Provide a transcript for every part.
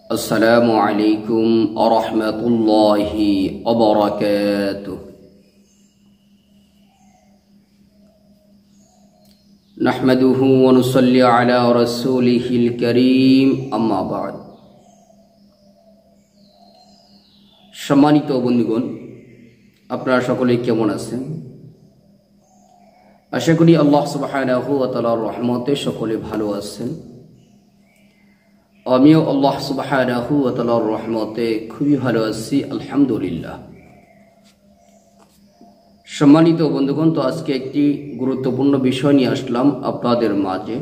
আসসালামু আলাইকুম ওয়া রাহমাতুল্লাহি ওয়া বারাকাতুহু। নাহমাদুহু ওয়া নুসাল্লি আলা রাসূলিহিল কারীম, আম্মা বা'দ। সম্মানিত বন্ধুগণ, আপনারা সকলে কেমন আছেন? আশা করি আল্লাহ সুবহানাহু ওয়া তাআলার রহমতে সকলে ভালো আছেন। আমিও আল্লাহ সুবহানাহু ওয়া তাআলার রহমতে খুবই ভালো আছি, আলহামদুলিল্লাহ। সম্মানিত বন্ধুগণ, তো আজকে একটি গুরুত্বপূর্ণ বিষয় নিয়ে আসলাম আপনাদের মাঝে।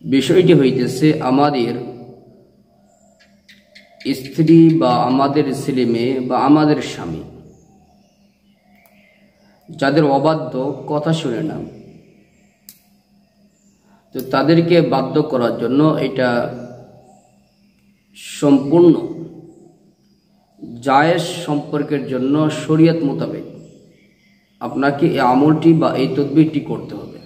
বিষয়টি হইতেছে আমাদের স্ত্রী বা আমাদের ছেলে মেয়ে বা আমাদের স্বামী যাদের অবাধ্য, কথা শুনে না, তো তাদেরকে বাধ্য করার জন্য এটা সম্পূর্ণ জায়েজ সম্পর্কের জন্য শরীয়ত মোতাবেক আপনাকে এই আমলটি বা এই তদবিরটি করতে হবে।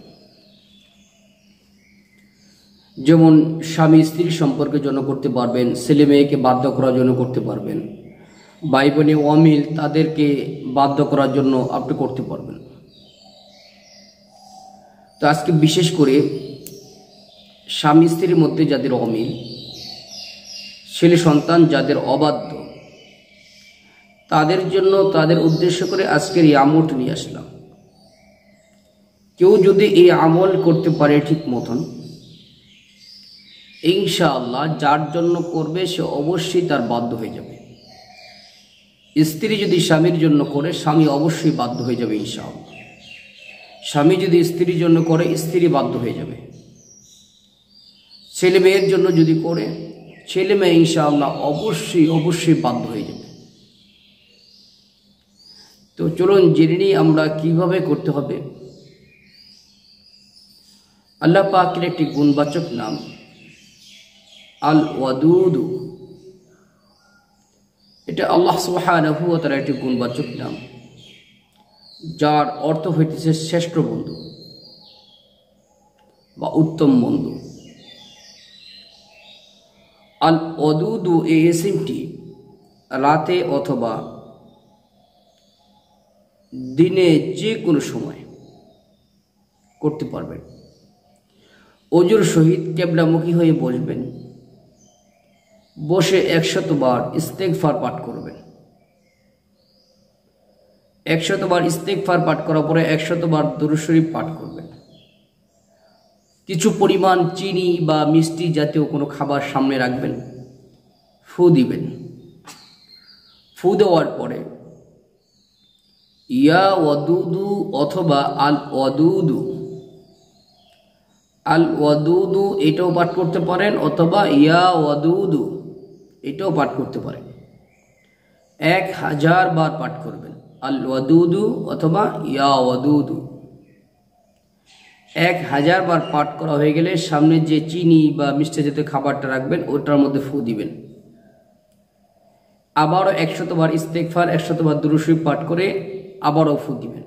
যেমন স্বামী স্ত্রীর সম্পর্কের জন্য করতে পারবেন, ছেলে মেয়েকে বাধ্য করার জন্য করতে পারবেন, ভাই বোনে অমিল তাদেরকে বাধ্য করার জন্য আপনি করতে পারবেন। তো আজকে বিশেষ করে স্বামী স্ত্রীর মধ্যে যাদের অমিল, ছেলে সন্তান যাদের অবাধ্য, তাদের জন্য তাদের উদ্দেশ্য করে আজকের এই আমলটি নিয়ে আসলাম। কেউ যদি এই আমল করতে পারে ঠিক মতন, ইনশাআল্লাহ যার জন্য করবে সে অবশ্যই তার বাধ্য হয়ে যাবে। স্ত্রী যদি স্বামীর জন্য করে, স্বামী অবশ্যই বাধ্য হয়ে যাবে ইনশাআল্লাহ। স্বামী যদি স্ত্রীর জন্য করে, স্ত্রী বাধ্য হয়ে যাবে। ছেলে মেয়ের জন্য যদি করে, ছেলে মেয়ে ইনশাআল্লাহ অবশ্যই বাধ্য হয়ে যাবে। তো চলুন জেনে নিই আমরা কিভাবে করতে হবে। আল্লাহ পাকের একটি গুণবাচক নাম আল ওয়াদুদু, এটা আল্লাহ সুবহানাহু ওয়া তাআলার একটি গুণবাচক নাম, যার অর্থ হইতেছে শ্রেষ্ঠ বন্ধু বা উত্তম বন্ধু। আল ওয়াদুদু এই ইসমটি রাতে অথবা দিনে যে কোনো সময় করতে পারবেন। ওজুর সহিত কেবলামুখী হয়ে বসবেন, বসে 100 বার ইস্তেগফার পাঠ করবেন। 100 বার ইস্তেগফার পাঠ করার পরে 100 বার দুরূদ শরীফ পাঠ করবেন। কিছু পরিমাণ চিনি বা মিষ্টি জাতীয় কোনো খাবার সামনে রাখবেন, ফু দিবেন। ফু দেওয়ার পরে ইয়া ওয়াদুদু অথবা আল ওয়াদুদু, আল ওয়াদুদু এটাও পাঠ করতে পারেন, অথবা ইয়া ওয়াদুদু এটাও পাঠ করতে পারেন। 1000 বার পাঠ করবেন, আল ওয়াদুদু অথবা ইয়া ওয়াদুদু। 1000 বার পাঠ করা হয়ে গেলে সামনে যে চিনি বা মিষ্টি জাতীয় খাবারটা রাখবেন ওটার মধ্যে ফু দিবেন। আবারও 100 বার ইস্তেগফার, 100 বার দুরূদ শরীফ পাঠ করে আবারও ফু দিবেন।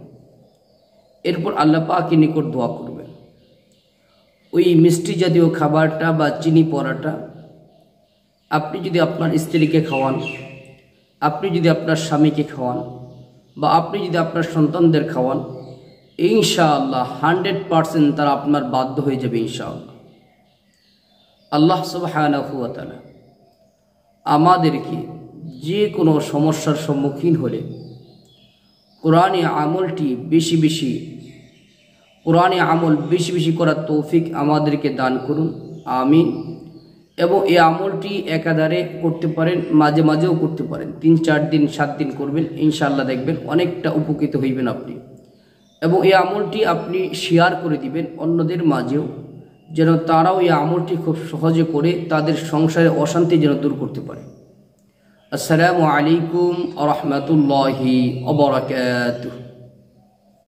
এরপর আল্লাহ পাকের নিকট দোয়া করবেন। ওই মিষ্টি জাতীয় খাবারটা বা চিনি পড়াটা আপনি যদি আপনার স্ত্রীকে খাওয়ান, আপনি যদি আপনার স্বামীকে খাওয়ান, বা আপনি যদি আপনার সন্তানদের খাওয়ান, ইনশাআল্লাহ 100% তারা আপনার বাধ্য হয়ে যাবে ইনশাআল্লাহ। আল্লাহ সুবহানাহু ওয়া তাআলা আমাদেরকে যে কোনো সমস্যার সম্মুখীন হলে কোরআনে আমলটি বেশি বেশি করার তৌফিক আমাদেরকে দান করুন, আমিন। এবং এই আমলটি একাধারে করতে পারেন, মাঝে মাঝেও করতে পারেন। 3-4 দিন 7 দিন করবেন, ইনশাআল্লাহ দেখবেন অনেকটা উপকৃত হইবেন আপনি। এবং এই আমলটি আপনি শেয়ার করে দিবেন অন্যদের মাঝেও, যেন তারাও এই আমলটি খুব সহজে করে তাদের সংসারে অশান্তি যেন দূর করতে পারে। আসসালামু আলাইকুম ওয়া রাহমাতুল্লাহি ওয়া বারাকাতুহু।